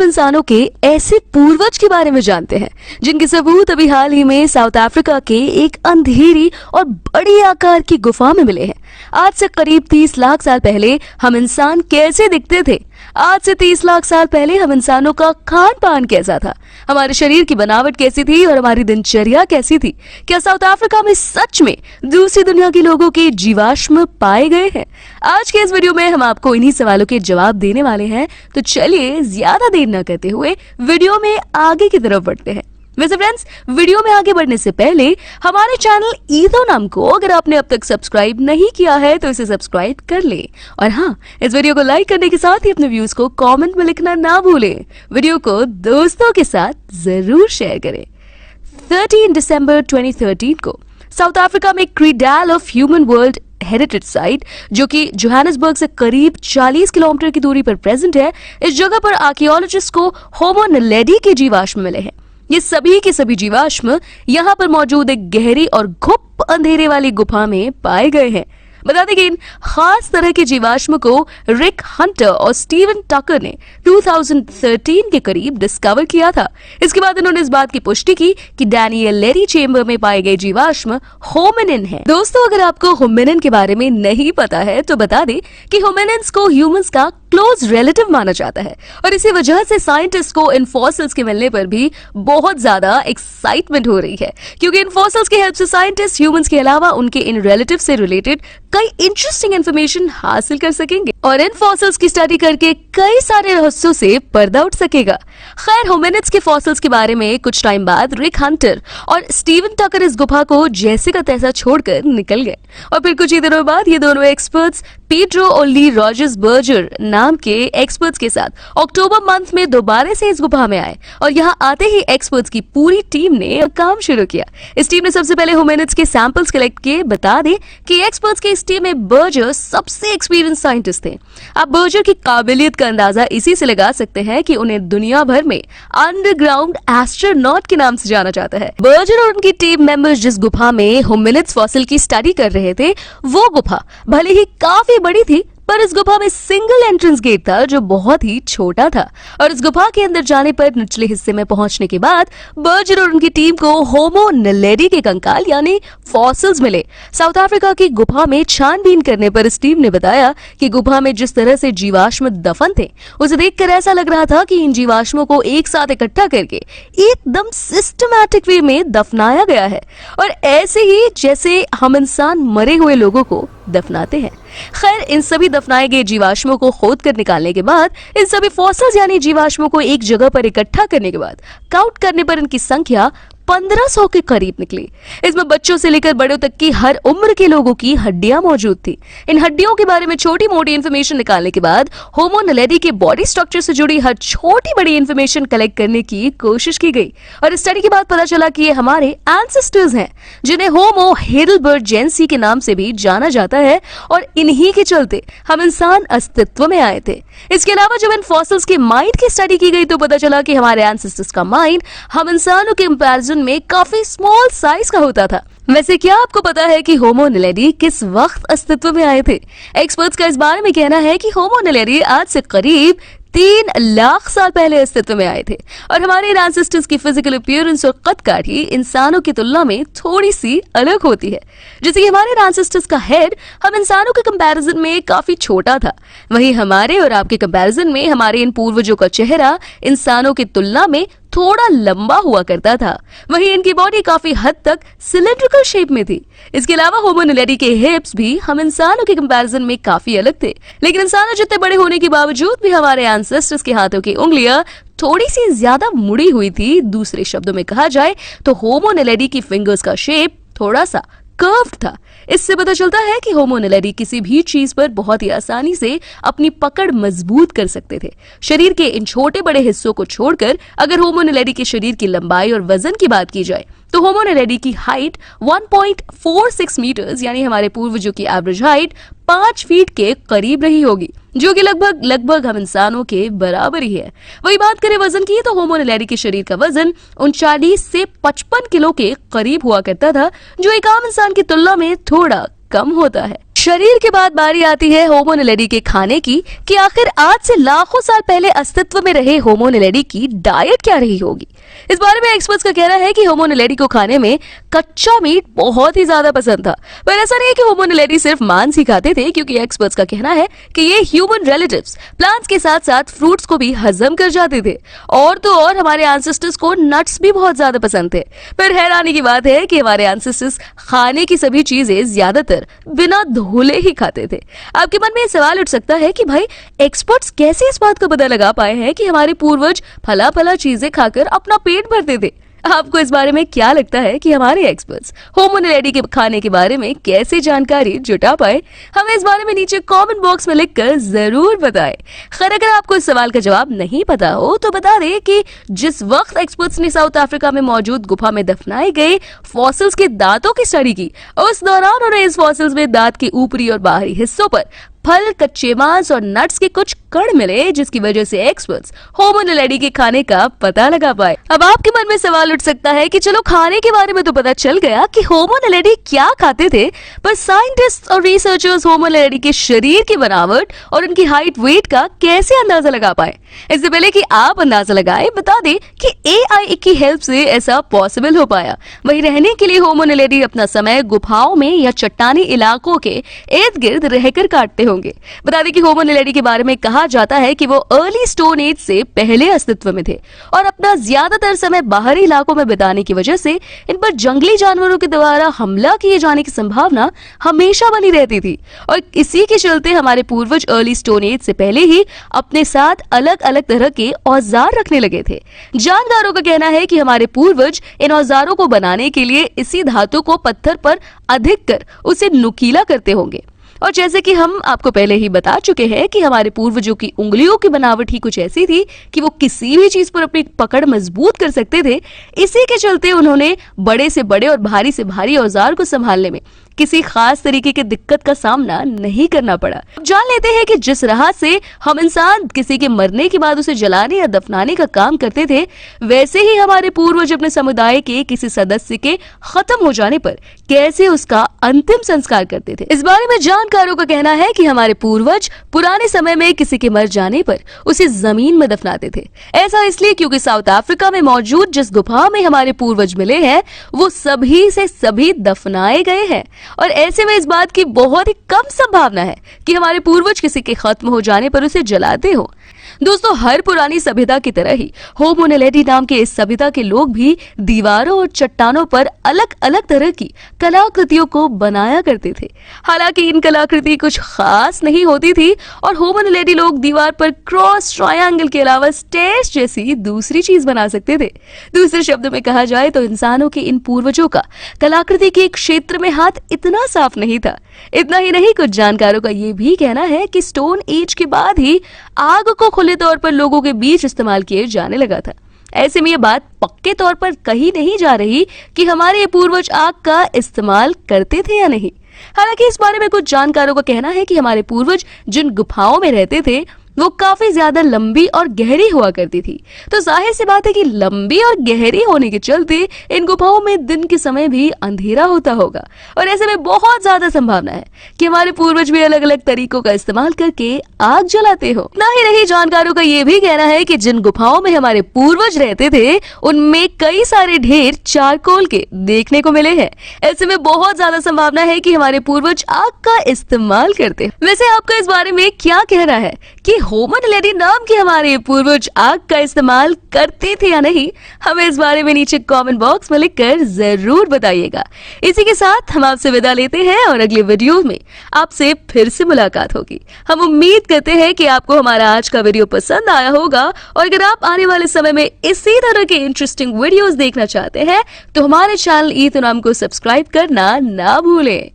आप इंसानों के ऐसे पूर्वज के बारे में जानते हैं जिनके सबूत अभी हाल ही में साउथ अफ्रीका के एक अंधेरी और बड़ी आकार की गुफा में मिले हैं। आज से करीब 30 लाख साल पहले हम इंसान कैसे दिखते थे? आज से 30 लाख साल पहले हम इंसानों का खान पान कैसा था, हमारे शरीर की बनावट कैसी थी और हमारी दिनचर्या कैसी थी? क्या साउथ अफ्रीका में सच में दूसरी दुनिया के लोगों के जीवाश्म पाए गए हैं? आज के इस वीडियो में हम आपको इन्हीं सवालों के जवाब देने वाले हैं। तो चलिए ज्यादा देर न करते हुए वीडियो में आगे की तरफ बढ़ते हैं। वैसे फ्रेंड्स, वीडियो में आगे बढ़ने से पहले हमारे चैनल ईथो नाम को अगर आपने अब तक सब्सक्राइब नहीं किया है तो इसे सब्सक्राइब कर ले। और हाँ, इस वीडियो को लाइक करने के साथ ही अपने व्यूज को कमेंट में लिखना ना भूलें। वीडियो को दोस्तों के साथ जरूर शेयर करें। 13 दिसंबर 2013 को साउथ अफ्रीका में cradle of human world heritage site, जो कि जोहानिसबर्ग से करीब 40 किलोमीटर की दूरी पर प्रेजेंट है, इस जगह पर आर्कियोलॉजिस्ट को होमो नलेडी के जीवाश्म मिले हैं। ये सभी के सभी जीवाश्म यहाँ पर मौजूद एक गहरी और घुप अंधेरे वाली गुफा में पाए गए हैं। बता दें कि इन खास तरह के जीवाश्म को रिक हंटर और स्टीवन टकर ने 2013 के करीब डिस्कवर किया था। इसके बाद उन्होंने इस बात की पुष्टि की कि डैनियल लेरी चेम्बर में पाए गए जीवाश्म होमिनिन हैं। दोस्तों, अगर आपको होमिनिन के बारे में नहीं पता है तो बता दें कि होमिनिन्स को ह्यूमंस का क्लोज रिलेटिव माना जाता है और इसी वजह से साइंटिस्ट को इन फॉसिल्स के मिलने पर भी बहुत ज्यादा एक्साइटमेंट हो रही है, क्योंकि इन फॉसिल्स की हेल्प से साइंटिस्ट ह्यूमंस के अलावा उनके इन रिलेटिव से रिलेटेड कई इंटरेस्टिंग इंफॉर्मेशन हासिल कर सकेंगे और इन फॉसिल्स की स्टडी करके कई सारे रहस्यों से पर्दा उठ सकेगा। खैर, होमिनिड्स के फॉसिल्स के बारे में कुछ टाइम बाद रिक हंटर और स्टीवन टकर इस गुफा को जैसे का तैसा छोड़कर निकल गए और फिर कुछ ही दिनों बाद ये दोनों एक्सपर्ट्स पीड्रो और ली रॉजर्स बर्जर नाम के एक्सपर्ट्स के साथ अक्टूबर मंथ में दोबारा से इस गुफा में आए और यहाँ आते ही एक्सपर्ट्स की पूरी टीम ने काम शुरू किया। इस टीम ने सबसे पहले होमिनिड्स के सैंपल्स कलेक्ट किए। बता दें कि एक्सपर्ट्स के इस टीम में बर्जर सबसे एक्सपीरियंस साइंटिस्ट थे। आप बर्जर की काबिलियत का अंदाजा इसी से लगा सकते हैं कि उन्हें दुनिया भर में अंडरग्राउंड एस्ट्रोनॉट के नाम से जाना जाता है। बर्जर और उनकी टीम मेंबर्स जिस गुफा में होमिनिड्स फॉसिल की स्टडी कर रहे थे, वो गुफा भले ही काफी बड़ी थी, पर इस गुफा में सिंगल एंट्रेंस गेट था जो बहुत ही छोटा था और इस गुफा के अंदर जाने पर निचले हिस्से में पहुंचने के बाद बर्जर और उनकी टीम को होमो नलेडी के कंकाल यानी फॉसिल्स मिले। साउथ अफ्रीका की गुफा में छानबीन करने पर इस टीम ने बताया कि गुफा में जिस तरह से जीवाश्म दफन थे, उसे देखकर ऐसा लग रहा था कि इन जीवाश्मों को एक साथ इकट्ठा करके एकदम सिस्टमैटिक वे में दफनाया गया है और ऐसे ही जैसे हम इंसान मरे हुए लोगों को दफनाते हैं। खैर, इन सभी दफनाए गए जीवाश्मों को खोद कर निकालने के बाद इन सभी फॉसिल्स यानी जीवाश्मों को एक जगह पर इकट्ठा करने के बाद काउंट करने पर इनकी संख्या 1500 के करीब निकली। इसमें बच्चों से लेकर बड़ों तक की हर उम्र के लोगों की हड्डियां मौजूद थी। इन हड्डियों के बारे में छोटी मोटी इन्फॉर्मेशन निकालने के बाद होमो नलेडी के बॉडी स्ट्रक्चर से जुड़ी हर छोटी बड़ी इन्फॉर्मेशन कलेक्ट करने की कोशिश की गई और स्टडी के बाद पता चला कि ये हमारे एंसेस्टर्स हैं, जिन्हें होमो हेडलबर्जेंसी के नाम से भी जाना जाता है और इन्हीं के चलते हम इंसान अस्तित्व में आए थे। इसके अलावा जब इन फॉसिल्स के माइंड की स्टडी की गई तो पता चला कि हमारे एंसेस्टर्स का माइंड हम इंसानों के कंपैरिजन में काफी स्मॉल साइज का होता था। वैसे क्या आपको पता है कि होमो नलेडी किस वक्त अस्तित्व में आए थे? एक्सपर्ट्स का इस बारे में कहना है कि होमो नलेडी आज से करीब 3 लाख साल पहले अस्तित्व में आए थे और हमारे एंसेस्टर्स की फिजिकल अपीयरेंस और कद-काठी इंसानों की तुलना में थोड़ी सी अलग होती है। जैसे कि हमारे एंसेस्टर्स का हेड हम इंसानों के कंपैरिजन में काफी छोटा था, वहीं हमारे और आपके कंपैरिजन में हमारे इन पूर्वजों का चेहरा इंसानों की तुलना में थोड़ा लंबा हुआ करता था। वहीं इनकी बॉडी काफी हद तक सिलेंड्रिकल शेप में थी। इसके अलावा होमो नलेडी के हिप्स भी हम इंसानों के कंपैरिजन में काफी अलग थे, लेकिन इंसानों जितने बड़े होने के बावजूद भी हमारे एंसेस्टर्स के हाथों की उंगलियां थोड़ी सी ज्यादा मुड़ी हुई थी। दूसरे शब्दों में कहा जाए तो होमो नलेडी की फिंगर्स का शेप थोड़ा सा कर्व्ड था। इससे पता चलता है कि होमो नलेडी किसी भी चीज पर बहुत ही आसानी से अपनी पकड़ मजबूत कर सकते थे। शरीर के इन छोटे बड़े हिस्सों को छोड़कर अगर होमो नलेडी के शरीर की लंबाई और वजन की बात की जाए तो होमो नलेडी की हाइट 1.46 मीटर्स यानी हमारे पूर्वजों की एवरेज हाइट 5 फीट के करीब रही होगी, जो कि लगभग हम इंसानों के बराबर ही है। वही बात करें वजन की तो होमो नलेडी के शरीर का वजन 39 से 55 किलो के करीब हुआ करता था, जो एक आम इंसान की तुलना में थोड़ा कम होता है। शरीर के बाद बारी आती है होमो नैलेडी के खाने की कि आखिर आज से लाखों साल पहले अस्तित्व में रहे होमो नैलेडी की डाइट क्या रही होगी। इस बारे में एक्सपर्ट्स का कहना है कि होमो नैलेडी को खाने में कच्चा मीट बहुत ही ज्यादा पसंद था। पर ऐसा नहीं है कि होमो नैलेडी सिर्फ मांस ही खाते थे, क्योंकि एक्सपर्ट्स का कहना है कि ये ह्यूमन रिलेटिव्स प्लांट्स के साथ साथ फ्रूट्स को भी हजम कर जाते थे। और तो और हमारे एंसेस्टर्स को नट्स भी बहुत ज्यादा पसंद थे। पर हैरानी की बात है कि हमारे एंसेस्टर्स खाने की सभी चीजें ज्यादातर बिना धुले ही खाते थे। आपके मन में सवाल उठ सकता है कि भाई एक्सपर्ट्स कैसे इस बात का पता लगा पाए हैं कि हमारे पूर्वज फला फला चीजें खाकर अपना पेट भरते थे। आपको इस बारे में क्या लगता है कि हमारे एक्सपर्ट्स होमो नैलेडी के खाने के बारे में कैसे जानकारी जुटा पाए? हमें इस बारे में नीचे कमेंट बॉक्स में लिखकर जरूर बताएं। खैर, अगर आपको इस सवाल का जवाब नहीं पता हो तो बता दें कि जिस वक्त एक्सपर्ट्स ने साउथ अफ्रीका में मौजूद गुफा में दफनाए गए फॉसिल्स के दांतों की स्टडी की, उस दौरान उन्हें इस फॉसिल्स में दांत के ऊपरी और बाहरी हिस्सों पर फल, कच्चे मांस और नट्स के कुछ कण मिले, जिसकी वजह से एक्सपर्ट्स होमो नैलेडी के खाने का पता लगा पाए। अब आपके मन में सवाल उठ सकता है कि चलो खाने के बारे में तो पता चल गया कि होमो नैलेडी क्या खाते थे, पर साइंटिस्ट और रिसर्चर्स होमो नैलेडी के शरीर की बनावट और उनकी हाइट वेट का कैसे अंदाजा लगा पाए? इससे पहले कि आप अंदाजा लगाएं, बता दें कि AI की हेल्प से ऐसा पॉसिबल हो पाया। वहीं रहने के लिए होमो नैलेडी अपना समय गुफाओं में या चट्टानी इलाकों के इर्द गिर्द रहकर काटते होंगे। बता दें कि होमो नैलेडी के बारे में कहा जाता है कि वो अर्ली स्टोन एज से पहले अस्तित्व में थे और अपना ज्यादातर समय बाहरी इलाकों में बिताने की वजह से इन पर जंगली जानवरों के द्वारा हमला किए जाने की संभावना हमेशा बनी रहती थी। और इसी के चलते हमारे पूर्वज अर्ली स्टोन एज से पहले ही अपने साथ अलग अलग तरह के औजार रखने लगे थे। जानकारों का कहना है कि हमारे पूर्वज इन औजारों को बनाने के लिए इसी धातु को पत्थर पर अधिक कर उसे नुकीला करते होंगे। और जैसे कि हम आपको पहले ही बता चुके हैं कि हमारे पूर्वजों की उंगलियों की बनावट ही कुछ ऐसी थी कि वो किसी भी चीज पर अपनी पकड़ मजबूत कर सकते थे। इसी के चलते उन्होंने बड़े से बड़े और भारी से भारी औजार को संभालने में किसी खास तरीके की दिक्कत का सामना नहीं करना पड़ा। जान लेते हैं कि जिस राह से हम इंसान किसी के मरने के बाद उसे जलाने या दफनाने का काम करते थे, वैसे ही हमारे पूर्वज अपने समुदाय के किसी सदस्य के खत्म हो जाने पर कैसे उसका अंतिम संस्कार करते थे। इस बारे में जानकारों का कहना है कि हमारे पूर्वज पुराने समय में किसी के मर जाने पर उसे जमीन में दफनाते थे। ऐसा इसलिए क्योंकि साउथ अफ्रीका में मौजूद जिस गुफा में हमारे पूर्वज मिले हैं वो सभी से सभी दफनाए गए हैं। और ऐसे में इस बात की बहुत ही कम संभावना है कि हमारे पूर्वज किसी के खत्म हो जाने पर उसे जलाते हो। दोस्तों, हर पुरानी सभ्यता की तरह ही होमो नैलेडी नाम के इस सभ्यता के लोग भी दीवारों और चट्टानों पर अलग अलग तरह की कलाकृतियों को बनाया करते थे। हालांकि इन कलाकृति कुछ खास नहीं होती थी और होमो नैलेडी लोग दीवार पर क्रॉस, ट्रायंगल के अलावा स्टेयर्स जैसी दूसरी चीज बना सकते थे। दूसरे शब्दों में कहा जाए तो इंसानों के इन पूर्वजों का कलाकृति के क्षेत्र में हाथ इतना साफ नहीं था। इतना ही नहीं, कुछ जानकारों का ये भी कहना है कि स्टोन एज के बाद ही आग को खुले तौर पर लोगों के बीच इस्तेमाल किए जाने लगा था। ऐसे में ये बात पक्के तौर पर कही नहीं जा रही कि हमारे पूर्वज आग का इस्तेमाल करते थे या नहीं। हालांकि इस बारे में कुछ जानकारों का कहना है कि हमारे पूर्वज जिन गुफाओं में रहते थे वो काफी ज्यादा लंबी और गहरी हुआ करती थी। तो जाहिर सी बात है कि लंबी और गहरी होने के चलते इन गुफाओं में दिन के समय भी अंधेरा होता होगा। और ऐसे में बहुत ज्यादा संभावना है कि हमारे पूर्वज भी अलग अलग तरीकों का इस्तेमाल करके आग जलाते हो। ना ही नहीं, जानकारों का ये भी कहना है कि जिन गुफाओं में हमारे पूर्वज रहते थे उनमें कई सारे ढेर चारकोल के देखने को मिले हैं। ऐसे में बहुत ज्यादा संभावना है कि हमारे पूर्वज आग का इस्तेमाल करते। वैसे आपका इस बारे में क्या कहना है कि होमो नैलेडी नाम के हमारे पूर्वज आग का इस्तेमाल करते थे या नहीं? हमें इस बारे में नीचे कमेंट बॉक्स में लिखकर जरूर बताइएगा। इसी के साथ हम आपसे विदा लेते हैं और अगले वीडियो में आपसे फिर से मुलाकात होगी। हम उम्मीद करते हैं कि आपको हमारा आज का वीडियो पसंद आया होगा और अगर आप आने वाले समय में इसी तरह के इंटरेस्टिंग वीडियोस देखना चाहते हैं तो हमारे चैनल ईथनाम को सब्सक्राइब करना ना भूलें।